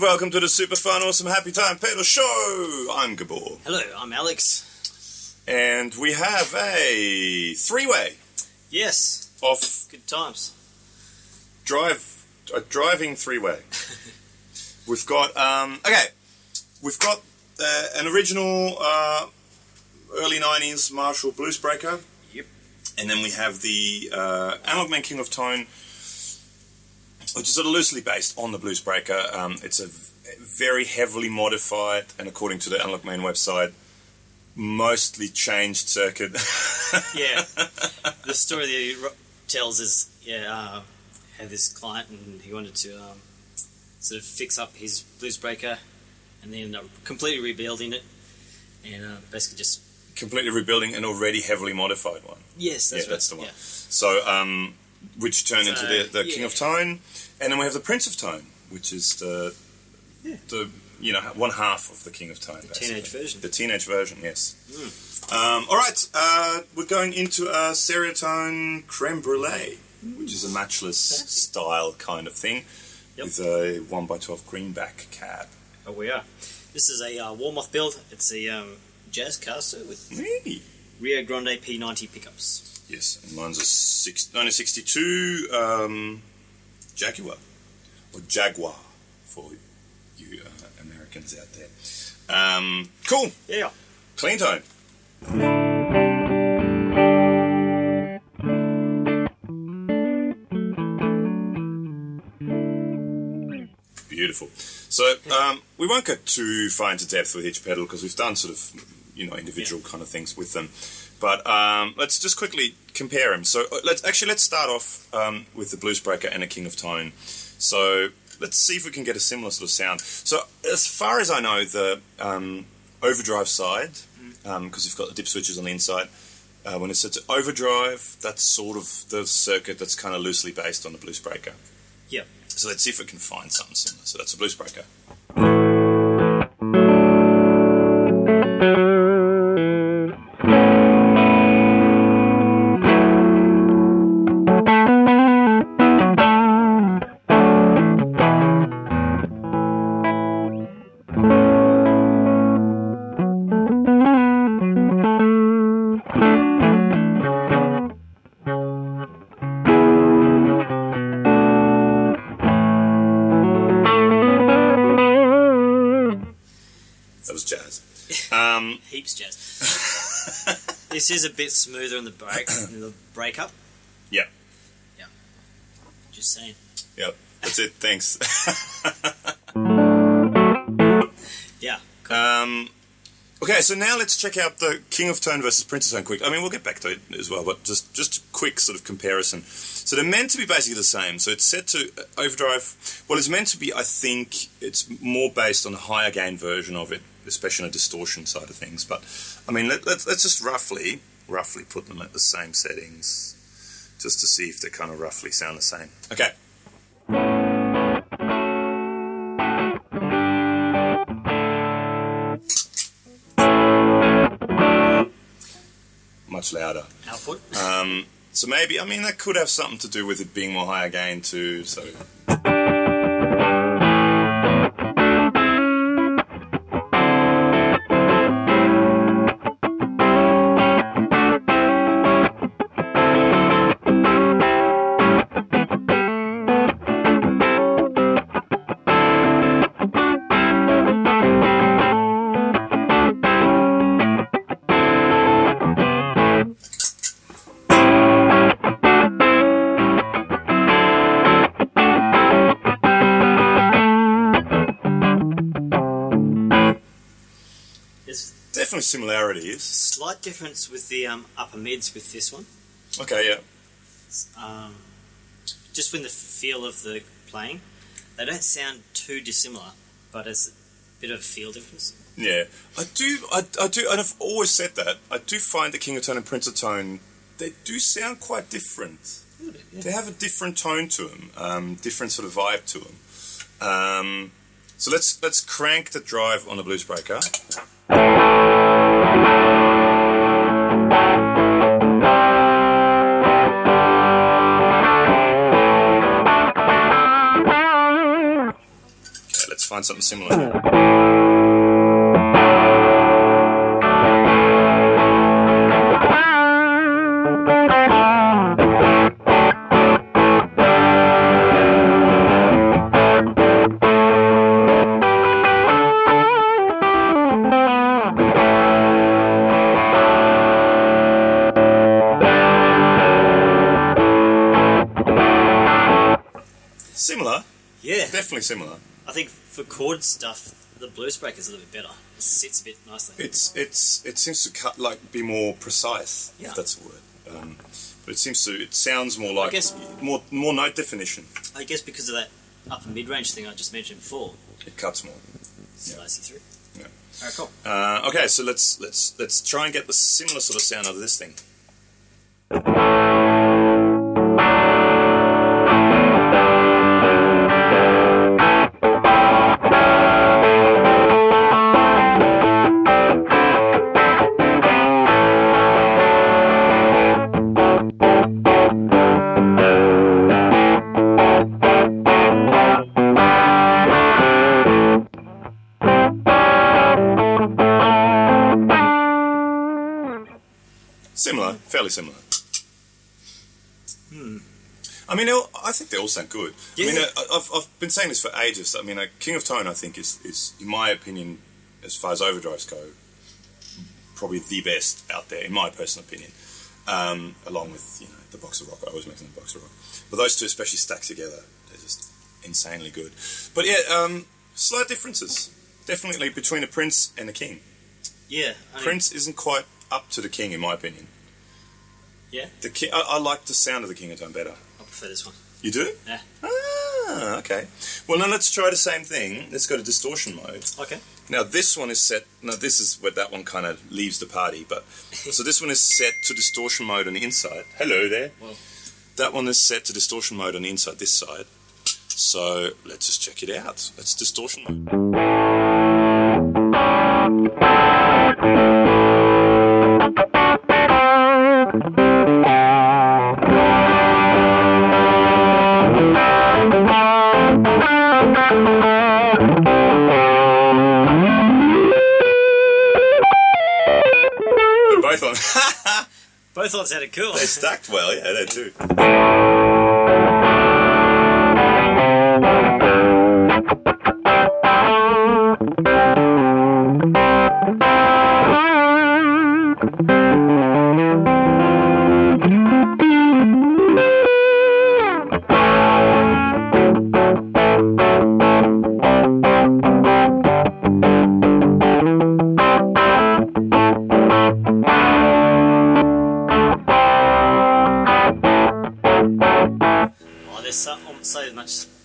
welcome to the super fun, awesome, happy time pedal show. I'm Gabor. Hello, I'm Alex. And we have a three-way. Yes. Of good times. A driving three-way. We've got, we've got an original early 90s Marshall BluesBreaker. Yep. And then we have the Analog Man King of Tone, which is sort of loosely based on the BluesBreaker. It's a very heavily modified, and according to the Analog Man website, mostly changed circuit. Yeah. The story that he tells is, had this client and he wanted to sort of fix up his BluesBreaker and then completely rebuilding it and basically just... Completely rebuilding an already heavily modified one. Yes, that's right. That's the one. Yeah. So, which turned into the King of Tone, and then we have the Prince of Tone, which is the one half of the King of Tone. The teenage version. The teenage version, yes. All right, we're going into a Stereotone Creme Brulee, which is a matchless style kind of thing, with a 1x12 greenback cab. Oh, we are. This is a warm-off build. It's a Jazz Caster with Rio Grande P90 pickups. Yes, and mine's a 1962 Jaguar, or Jaguar for you Americans out there. Cool. Yeah. Clean tone. Beautiful. So we won't go too far into depth with each pedal because we've done sort of individual kind of things with them. But let's just quickly compare them. So let's start off with the BluesBreaker and a King of Tone. So let's see if we can get a similar sort of sound. So as far as I know, the overdrive side, because you've got the dip switches on the inside, when it's set to overdrive, that's sort of the circuit that's kind of loosely based on the BluesBreaker. Yep. So let's see if we can find something similar. So that's a BluesBreaker. Heaps jazz. This is a bit smoother in the breakup. Yeah. Yeah. Just saying. Yep. That's it. Thanks. Yeah. Cool. Okay, so now let's check out the King of Tone versus Prince of Tone quick. I mean, we'll get back to it as well, but just a quick sort of comparison. So they're meant to be basically the same. So it's set to overdrive. Well, it's meant to be, I think, it's more based on a higher gain version of it, especially on the distortion side of things. But, I mean, let's just roughly put them at the same settings, just to see if they kind of roughly sound the same. Okay. Much louder. Output. So maybe, I mean, that could have something to do with it being more higher gain too, so... Definitely similarities. Slight difference with the upper mids with this one. Okay, yeah. Just with the feel of the playing, they don't sound too dissimilar, but it's a bit of a feel difference. Yeah, I do, and I've always said that. I do find the King of Tone and Prince of Tone, they do sound quite different. Yeah. They have a different tone to them, different sort of vibe to them. So let's crank the drive on the BluesBreaker. find something similar. Similar? Yeah. Definitely similar. I think for chord stuff, the BluesBreaker is a little bit better. It sits a bit nicely. It seems to be more precise, if that's a word. But it sounds more like more note definition. I guess because of that upper mid-range thing I just mentioned before. It cuts more. Slice you through. Yeah. Alright, cool. Okay, so let's try and get the similar sort of sound out of this thing. Similar, fairly similar. I mean, I think they all sound good. Yeah. I mean, I've been saying this for ages. I mean, King of Tone, I think, is in my opinion, as far as overdrives go, probably the best out there, in my personal opinion. Along with, the Box of Rock. I always mention the Box of Rock. But those two especially stacked together, they're just insanely good. But yeah, slight differences. Definitely between a Prince and a King. Yeah. Prince isn't quite up to the King, in my opinion. Yeah? The King, I like the sound of the King of Tone better. I prefer this one. You do? Yeah. Ah, okay. Well, now let's try the same thing. Let's go to distortion mode. Okay. Now this one is set. Now this is where that one kind of leaves the party. But so this one is set to distortion mode on the inside. Hello there. Well, that one is set to distortion mode on the inside. This side. So let's just check it out. Let's distortion mode. both on sounded cool. They stacked well, yeah, they do.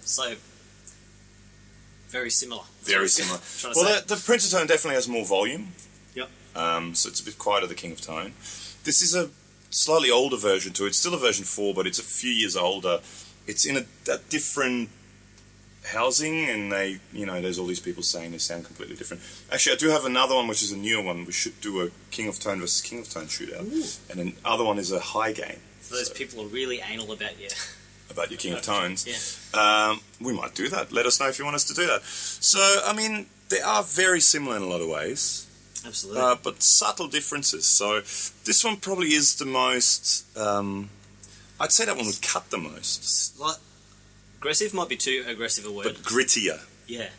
So very similar. Very similar. Well, the Prince of Tone definitely has more volume. Yep. So it's a bit quieter, the King of Tone. This is a slightly older version too. It's still a version 4, but it's a few years older. It's in a different housing, and there's all these people saying they sound completely different. Actually, I do have another one, which is a newer one. We should do a King of Tone versus King of Tone shootout. Ooh. And the other one is a high gain. So those people are really anal about you. About your King of Tones. Yeah. We might do that. Let us know if you want us to do that. So, I mean, they are very similar in a lot of ways. Absolutely. But subtle differences. So, this one probably is the most... I'd say that one would cut the most. Like, aggressive might be too aggressive a word. But grittier. Yeah.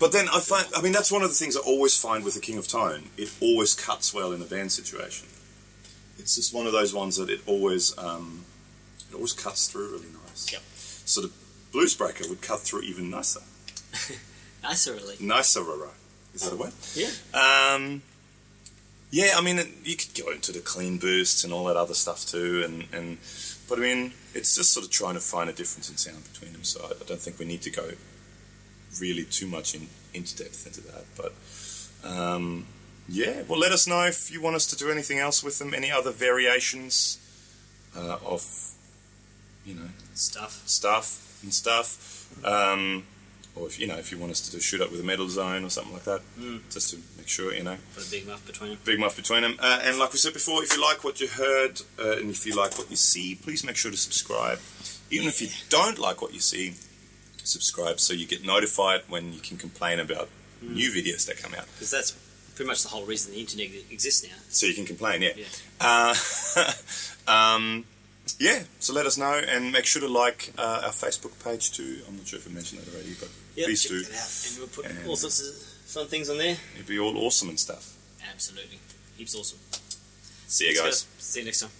But then that's one of the things I always find with the King of Tone. It always cuts well in a band situation. It's just one of those ones that it always cuts through really nice. Yep. So the BluesBreaker would cut through even nicer. Nicerly. Nicer, is that a word? Yeah. Yeah, I mean, you could go into the clean boosts and all that other stuff too, but I mean, it's just sort of trying to find a difference in sound between them. So I don't think we need to go really too much into depth into that. But yeah, well, let us know if you want us to do anything else with them, any other variations of stuff. Or if you want us to do shoot up with a metal zone or something like that, just to make sure put a big muff between them. Big muff between them. And like we said before, if you like what you heard and if you like what you see, please make sure to subscribe. Even if you don't like what you see, subscribe so you get notified when you can complain about new videos that come out. Because that's pretty much the whole reason the internet exists now. So you can complain, yeah. Yeah. Yeah, so let us know, and make sure to like our Facebook page too. I'm not sure if I mentioned that already, but please check do. that out. And we'll put all sorts of fun things on there. It'd be all awesome and stuff. Absolutely. Heaps awesome. See you guys. See you next time.